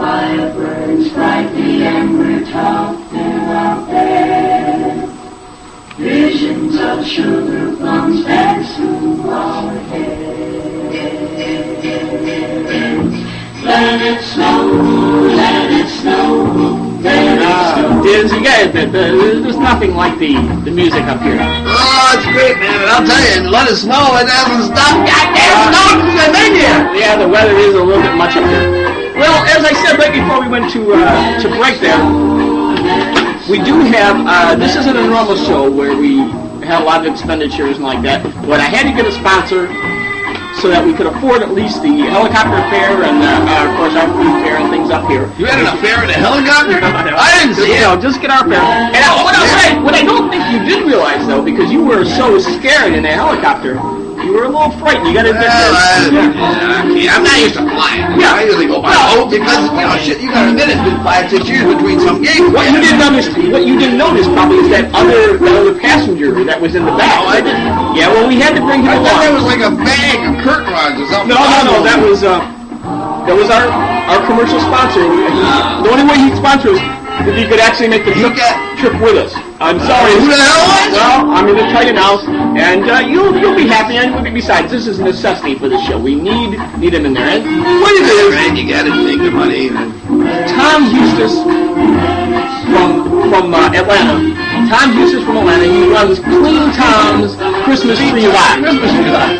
Firebirds strike the ember top throughout there. Visions of sugar plums dance through our heads. Let it snow, let it snow, let it snow. Diz, you guys, there's nothing like the music up here. Oh, it's great, man. And I'll tell you, let it snow, it doesn't stop. Goddamn snow since I've been here. Yeah, the weather is a little bit much up here. Well, as I said right before we went to break there, we do have, this isn't a normal show where we have a lot of expenditures and like that, but I had to get a sponsor so that we could afford at least the helicopter fare and, of course, our food fare and things up here. You had an affair in a helicopter? I didn't see it. Just get our fare. And what I don't think you did realize, though, because you were so scared in a helicopter, you were a little frightened. You got to admit this. I'm not used to flying. Yeah. I usually go by boat because, shit, you got to admit it's been 5-6 years between some gigs. What you didn't notice probably is that other passenger that was in the back. Oh, I didn't. Yeah, well, we had to bring him I along. thought there was like a bag of curtain rods or something. No, that was our commercial sponsor. The only way he'd sponsor us if he could actually make the trip with us. I'm sorry. Who the hell was? Well, I'm going to tell you now, and you'll be happy. And besides, this is a necessity for the show. We need him in there. And what it is, man, you got to take the money. Tom Houstice from Atlanta. Tom Houstice from Atlanta. He runs Clean Tom's Christmas Tree Lot.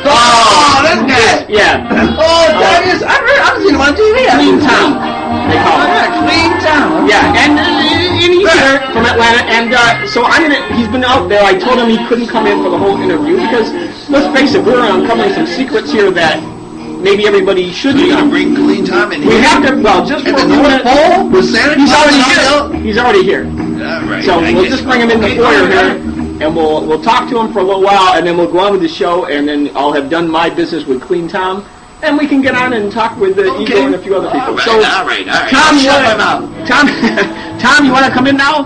Oh, that's good. Yeah. Oh, that is. I've seen him on TV. Clean Tom. They call it. Clean Tom. Yeah, and he's here from Atlanta, and so he's been out there. I told him he couldn't come in for the whole interview because, let's face it, we're uncovering some secrets here that maybe everybody should know. You're going to bring Clean Tom in here? We have to, just for a minute. He's already here. All right. So we'll just bring him in the foyer here, and we'll talk to him for a little while, and then we'll go on with the show, and then I'll have done my business with Clean Tom. And we can get on and talk with Igor and a few other people. All right. Tom, you want to come in now?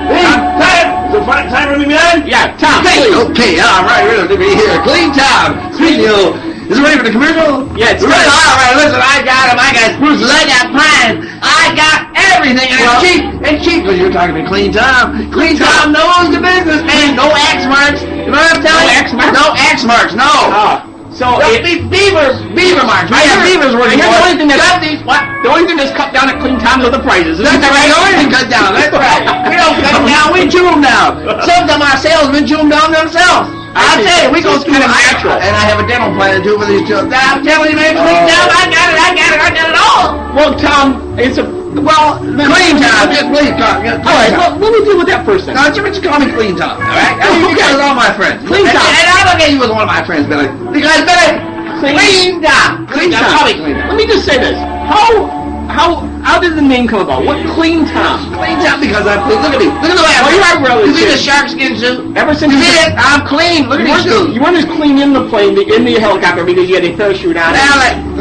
Hey, Tom! Is it time for me, man? Yeah, Tom, Hey, please. okay, all right, we're going to be here. Clean Tom. Sweet deal. Is it ready for the commercial? Yeah, it's ready. ready. All right, listen, I got him. I got spruces. I got pine. I got everything. And it's cheap. It's cheap. Because you're talking to Clean Tom. Clean Tom knows the business. And no axe marks. You know what I'm telling you? No axe marks, no. So beaver marks. I have beavers working. The only thing that's cut down at Clean Tom are the prices. That's right. The only thing cut down. That's right. We don't cut them down. We chew them down. Sometimes our salesmen chew them down themselves. I'll tell you, we go through natural. And I have a dental plan too for these two. I'm telling you, man, Clean Tom, I got it all. Well, Tom, Clean Tom. Just please, Tom. All right, well, let me deal with that first thing. No, just call me Clean Tom, all right? You guys are all my friends. Clean Tom. And I look at you as one of my friends, Billy. Because, Billy, Clean Tom. Clean Tom. Call me Clean Tom. Let me just say this. How did the name come about? What Clean Tom? Clean Tom because I'm clean. Look at me. Look at the way I'm. You are really You see the shark skin suit? Ever since you see it? I'm clean. Look at these shoes. You weren't as clean in the plane, in the helicopter, because you had a parachute on.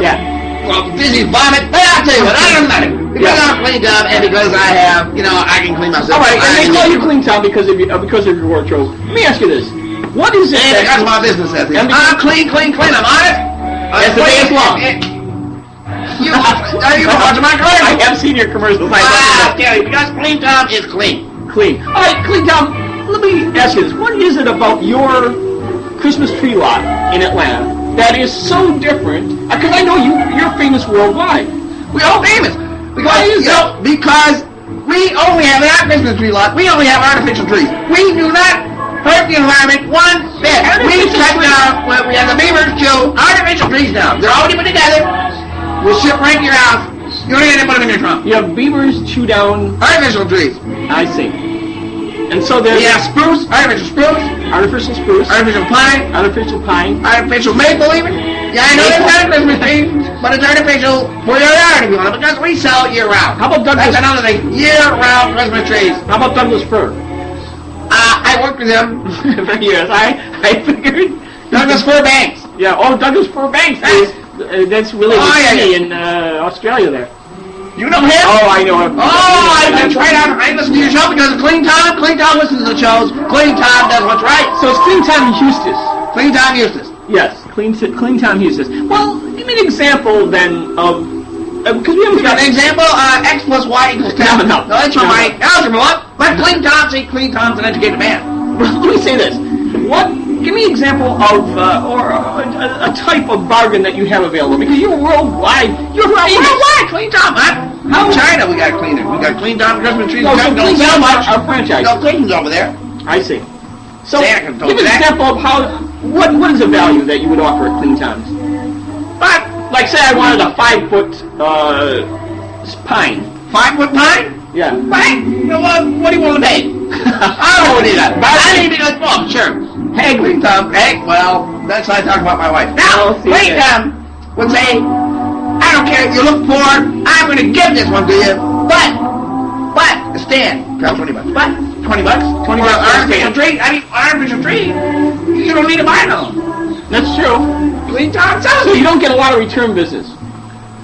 Yeah. Well, Disney vomit. But I'll tell you what, I don't matter. Because I'm a Clean Tom and because I have, I can clean myself. All right, and they call you Clean Tom because of your wardrobe. Let me ask you this. What is it that... Because my business ethic. I'm clean. I'm honest. As the day is long. Are you watching my commercials? I have seen your commercials. I'll tell you, because Clean Tom is clean. Clean. All right, Clean Tom, let me ask you this. What is it about your Christmas tree lot in Atlanta that is so different? Because I know you're famous worldwide. We're all famous. Because we only have, in our Christmas tree lot, we only have artificial trees. We do not hurt the environment one bit. We cut down, we have the beavers kill artificial trees now. They're already put together. We'll ship right to your house. You don't even put them in your trunk. You have beavers chew down artificial trees. I see. And so there's... We have spruce, artificial spruce. Artificial spruce. Artificial pine. Artificial pine. Artificial maple even. Yeah, I know it's not a Christmas tree, but it's artificial for your yard if you want it, because we sell it year-round. How about Douglas... That's another thing. Year-round Christmas trees. How about Douglas fir? I worked with him for years. I figured... Douglas fir banks. Yeah, Douglas fir banks. That's really in Australia there. You know him? Oh, I know him. That's right. I listen to your show because of Clean Tom. Clean Tom listens to the shows. Clean Tom does what's right. So it's Clean Tom Houstice. Clean Tom Houstice. Yes, Clean Tom Houstice. Well, give me an example then of because we haven't got An example, X plus Y equals 10. No. That's from my algebra. But Clean Tom's an educated man. Well, let me say this. Give me an example of, or a type of bargain that you have available, because you're worldwide. You're Worldwide, Clean Tom, huh? How in China we got cleaner? We got Clean Tom Christmas trees. No, so Clean sell Tom much. our franchise. No Clean's over there. I see. So, Santa can give told an that. example of what is the value that you would offer at Clean Tom's? But, Like, say I wanted a 5-foot pine. 5-foot pine? Yeah. Fine. You know what do you want to pay? I don't need that. I need to go, oh, sure. Hey, Clean Tom. Hey, well, that's how I talk about my wife. Now, I'll see Clean that. Tom would say, I don't care if you look poor, I'm going to give this one to you, but, the stand, costs $20. But, $20? $20 for a artificial stand. tree? I mean, artificial tree, you don't need to buy no. That's true. Clean Tom sells So it. you don't get a lot of return business.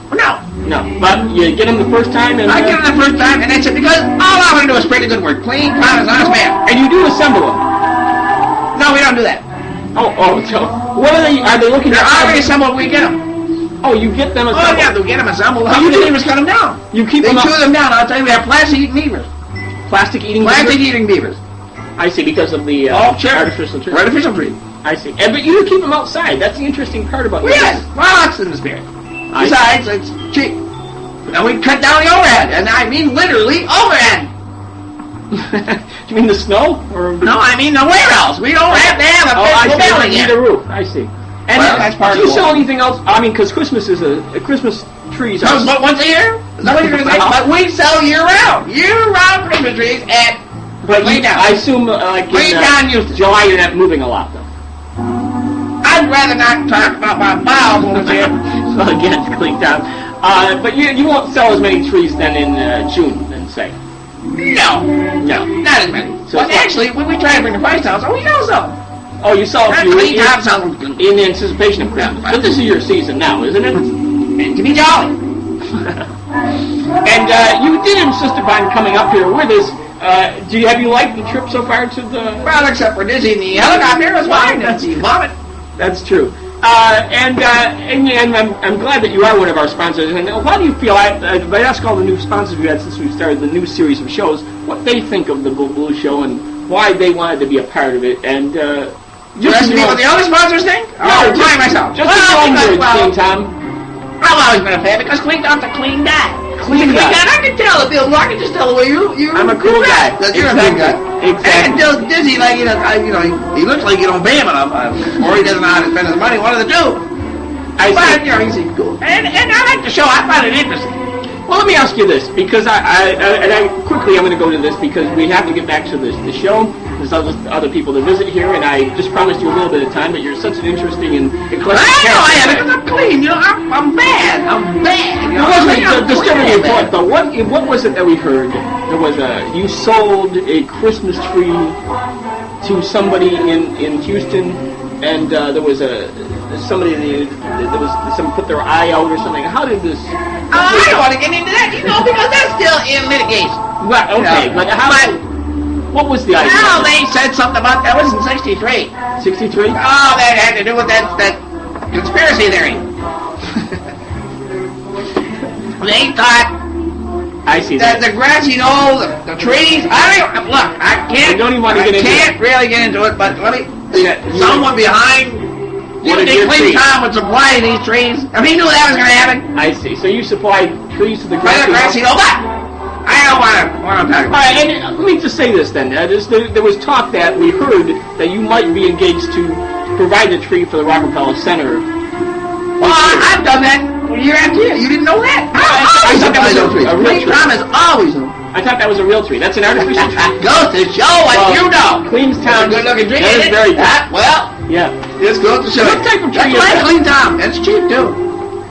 No. No. But you get them the first time and... I get it the first time, and that's it, because all I want to do is spread the good word. Clean Tom is honest man. And you do assemble them. No, we don't do that. So what are they looking They're at? already assembled when we get them. Oh, you get them Oh, assembled. yeah, they'll get them assembled. But How you many do- beavers cut them down? You keep They them chew up. them down. I'll tell you, we have plastic-eating beavers. Plastic eating Plastic-eating beavers. I see, because of the Sure. artificial tree. Artificial tree. I see. But you do keep them outside. That's the interesting part about Well, yes. Well, that's in the spirit. Besides, it's cheap. And we cut down the overhead. And I mean literally overhead. Do you mean the snow? Or No, I mean the warehouse. We don't have to have a I physical see. building You need yet. a roof. I see. And Well, that's part do of you the sell whole- anything else? I mean, because Christmas is a Christmas trees are... But once a year? Is that what you're going to say? Well- But we sell year-round. Year-round Christmas trees at But Clean Town. I assume like Clean in Town Houstice. July you're not moving a lot though. I'd rather not talk about my bowels over here. So again, Clean Town. But you won't sell as many trees then in June, then say. No, not as many. So But it's like- actually, when we try to bring the price down, so we sell some. Oh, you sell a few Clean in, Town sells them in anticipation of Christmas. Yeah. But this is your season now, isn't it? to be jolly. And you did insist upon coming up here with us. Have you liked the trip so far to the... Well, except for Dizzy in the helicopter, it was fine. That's the vomit. That's true. And I'm glad that you are one of our sponsors. And how do you feel? I ask all the new sponsors we've had since we started the new series of shows what they think of the Blue Show and why they wanted to be a part of it. And You ask me what the other sponsors think? I'll reply myself. Just in your own words, Clean Tom. I've always been a fan because Clean Tom's a clean guy. Clean guy. I can tell it, Bill. I can just tell the way you. I'm a cool guy. That you're a big guy. Exactly. And I can tell Dizzy like he looks like you don't pay him enough, or he doesn't know how to spend his money. One of the two. But he seems cool. And I like the show. I find it interesting. Well, let me ask you this, because I quickly I'm going to go to this because we have to get back to the show. There's other people to visit here, and I just promised you a little bit of time, but you're such an interesting and eclectic I know I am character. because I'm clean. I'm bad. I'm bad. It wasn't disturbing your point, though. What was it that we heard? There was you sold a Christmas tree to somebody in Houston, and there was somebody there was some put their eye out or something. How did this? I don't want to get into that, because that's still in litigation. Well, okay, but how? What was the idea? Well, they said something about that was in '63. 63? Oh, that had to do with that conspiracy theory. They thought I see that that. the grassy knoll, the trees. I You don't even want to get into can't really get into it, but let me. Yeah, you- Someone behind. You One of think your Clean trees. Tom would supply these trees? I mean, he knew that was going to happen. I see. So you supplied trees to the By the grassy knoll, but I don't want to talk All about. right, and let me just say this then. There was talk that we heard that you might be engaged to provide the tree for the Rockefeller Center. Well, I've done that year after year. You didn't know that? I thought that was a real Clean tree. Tom is always known. I thought that was a real tree. That's an artificial tree. Goes to show what Well, you know. Queenstown. Good looking tree, That is isn't it? very good. Well, Yeah. it's good to show. What type of tree That's is like that? Clean Tom. That's cheap too.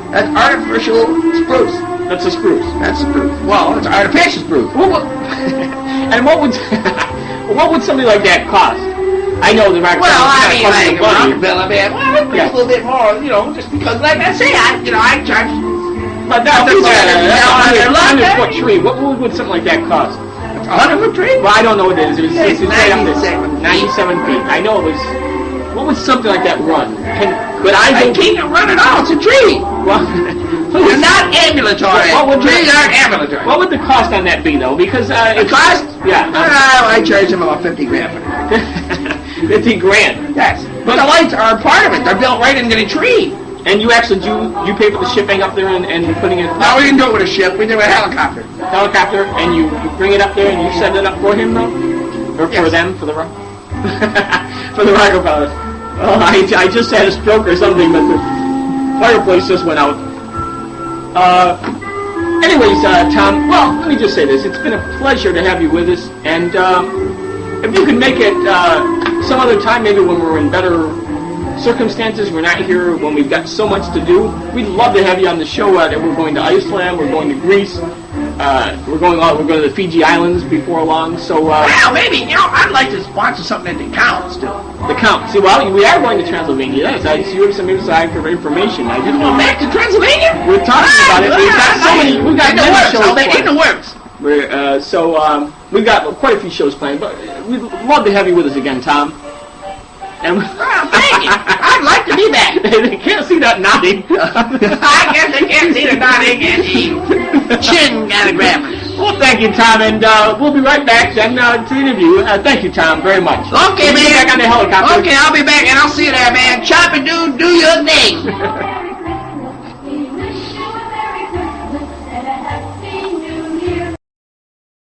That's artificial spruce. That's a spruce. That's spruce. Well, it's artificial spruce. And what would something like that cost? I know the Rockefeller Well, I mean, costs like money. Rockefeller, man. Well, it Yeah. costs a little bit more, just because, like I say, I charge. But that's That's a 100 $100 foot tree. What would something like that cost? A 100-foot tree. Well, I don't know what it is. It's right up there. 97. 97 feet. I know it was. What would something like that run? Could I I go? can't run at all. It's a tree. Well, They're not ambulatory. Trees aren't ambulatory. What would the cost on that be, though? Because The cost? Yeah. I charge them about $50 grand for that. $50,000. Yes. But the lights are a part of it. They're built right into the tree. And you actually you pay for the shipping up there and putting it No, we didn't do it with a ship. We did it with a helicopter. and you bring it up there and you set it up for him, though? Or for Yes. them, for the for the Rockefellers. Oh, I just had a stroke or something, but the fireplace just went out. Anyways, Tom, well, let me just say this. It's been a pleasure to have you with us, and if you could make it some other time, maybe when we're in better circumstances, we're not here when we've got so much to do, we'd love to have you on the show. We're going to Iceland, we're going to Greece, we're going to the Fiji Islands before long, so... well, maybe, I'd like to sponsor something that counts, too. The Count. See, well, we are going to Transylvania. Yes, you have some inside information. I just Go back to Transylvania? We're talking about it. We've got so many. We've got many shows I'll make it in the planned. works. We've got quite a few shows planned, but we'd love to have you with us again, Tom. And Thank you. I'd like to be back. They can't see that nodding. I guess they can't see the nodding and the chin kind of grabbing. Well, thank you, Tom, and we'll be right back then to the interview. Thank you, Tom, very much. Okay, We'll be man. back on the helicopter. Okay, I'll be back, and I'll see you there, man. Chop and do your thing.